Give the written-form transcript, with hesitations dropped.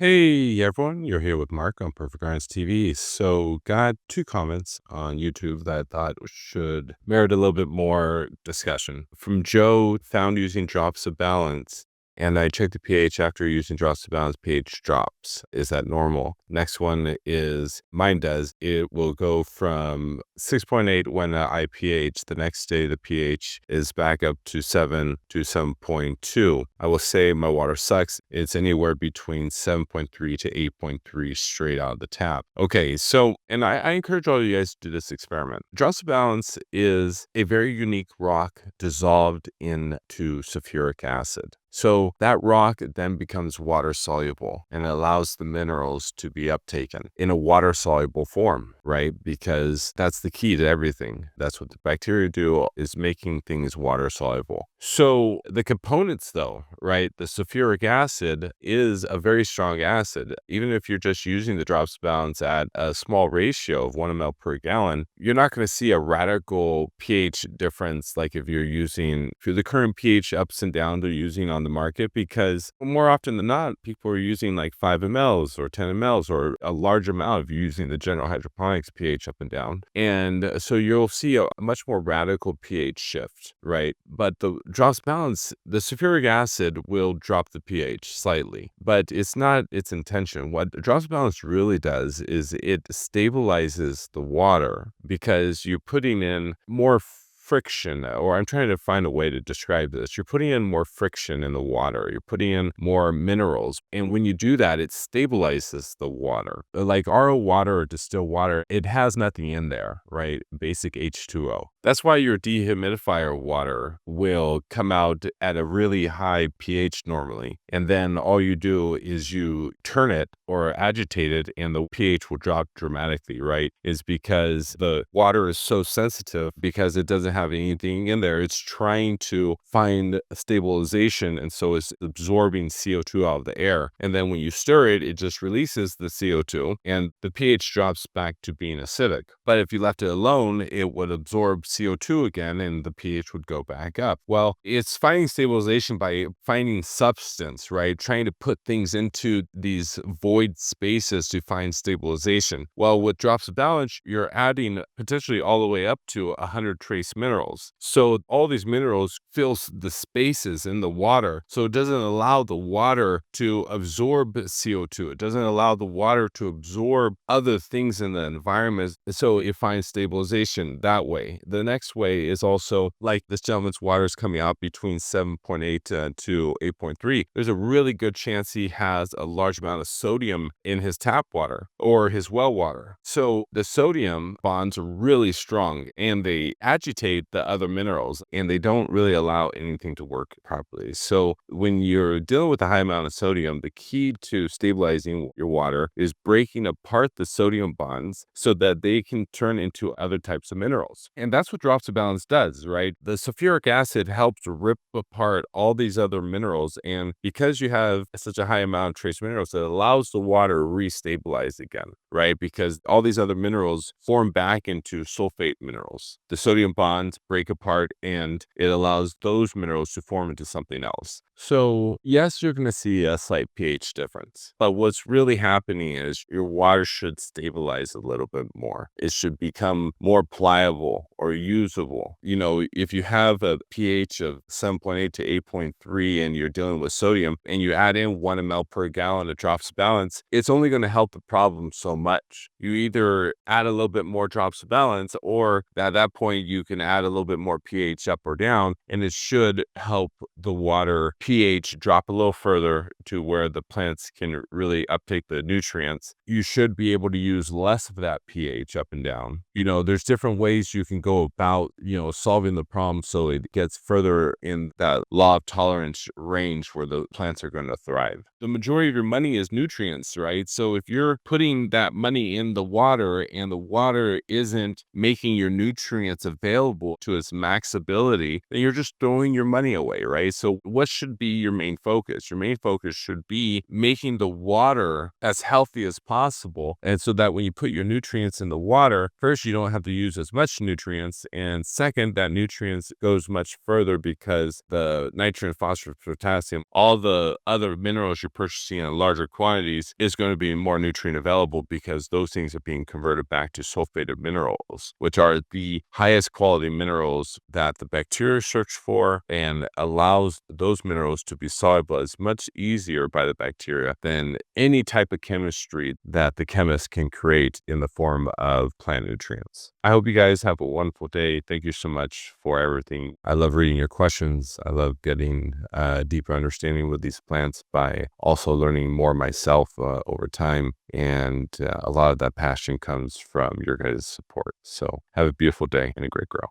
Hey everyone, you're here with Mark on Perfect Gardens TV. So, got two comments on YouTube that I thought should merit a little bit more discussion. From Joe, found using drops of balance, and I checked the pH after using drops of balance, pH drops. Is that normal? Next one is mine does. It will go from 6.8 when I pH. The next day, the pH is back up to 7 to 7.2. I will say my water sucks. It's anywhere between 7.3 to 8.3 straight out of the tap. Okay, so, and I encourage all you guys to do this experiment. Drops of balance is a very unique rock dissolved into sulfuric acid. So that rock then becomes water soluble and allows the minerals to be uptaken in a water soluble form, right? Because that's the key to everything. That's what the bacteria do, is making things water soluble. So the components though, right? The sulfuric acid is a very strong acid. Even if you're just using the drops balance at a small ratio of 1 ml per gallon, you're not going to see a radical pH difference like if you're the current pH ups and downs they're using on the market, because more often than not, people are using like 5 mLs or 10 mLs or a large amount if you're using the general hydroponics pH up and down. And so you'll see a much more radical pH shift, right? But the drops balance, the sulfuric acid will drop the pH slightly, but it's not its intention. What drops balance really does is it stabilizes the water because you're putting in more friction, or I'm trying to find a way to describe this. You're putting in more friction in the water. You're putting in more minerals. And when you do that, it stabilizes the water. Like RO water or distilled water, it has nothing in there, right? Basic H2O. That's why your dehumidifier water will come out at a really high pH normally. And then all you do is you turn it or agitate it and the pH will drop dramatically, right? Is because the water is so sensitive because it doesn't have anything in there. It's trying to find a stabilization, and so it's absorbing CO2 out of the air. And then when you stir it, it just releases the CO2 and the pH drops back to being acidic. But if you left it alone, it would absorb CO2 again and the pH would go back up. Well, it's finding stabilization by finding substance, right? Trying to put things into these void spaces to find stabilization. Well, with drops of balance, you're adding potentially all the way up to 100 trace minerals. So all these minerals fills the spaces in the water. So it doesn't allow the water to absorb CO2. It doesn't allow the water to absorb other things in the environment. So it finds stabilization that way. The next way is also like this gentleman's water is coming out between 7.8 to 8.3. There's a really good chance he has a large amount of sodium in his tap water or his well water. So the sodium bonds are really strong and they agitate the other minerals and they don't really allow anything to work properly. So when you're dealing with a high amount of sodium, the key to stabilizing your water is breaking apart the sodium bonds so that they can turn into other types of minerals. And that's what drops of balance does, right? The sulfuric acid helps rip apart all these other minerals. And because you have such a high amount of trace minerals, it allows the water to restabilize again, right? Because all these other minerals form back into sulfate minerals. The sodium bonds break apart and it allows those minerals to form into something else. So yes, you're going to see a slight pH difference, but what's really happening is your water should stabilize a little bit more. It should become more pliable or usable. You know, if you have a pH of 7.8 to 8.3 and you're dealing with sodium and you add in 1 ml per gallon of drops of balance, it's only going to help the problem so much. You either add a little bit more drops of balance, or at that point you can add a little bit more pH up or down, and it should help the water pH drop a little further to where the plants can really uptake the nutrients. You should be able to use less of that pH up and down. You know, there's different ways you can go about, solving the problem so it gets further in that law of tolerance range where the plants are going to thrive. The majority of your money is nutrients, right? So if you're putting that money in the water and the water isn't making your nutrients available to its max ability, then you're just throwing your money away, right? So what should be your main focus? Your main focus should be making the water as healthy as possible. And so that when you put your nutrients in the water, first, you don't have to use as much nutrients. And second, that nutrients goes much further because the nitrogen, phosphorus, potassium, all the other minerals you're purchasing in larger quantities is going to be more nutrient available because those things are being converted back to sulfated minerals, which are the highest quality minerals that the bacteria search for and allows those minerals to be soluble as much easier by the bacteria than any type of chemistry that the chemist can create in the form of plant nutrients. I hope you guys have a wonderful day. Thank you so much for everything. I love reading your questions. I love getting a deeper understanding with these plants by also learning more myself over time. And a lot of that passion comes from your guys' support. So have a beautiful day and a great grow.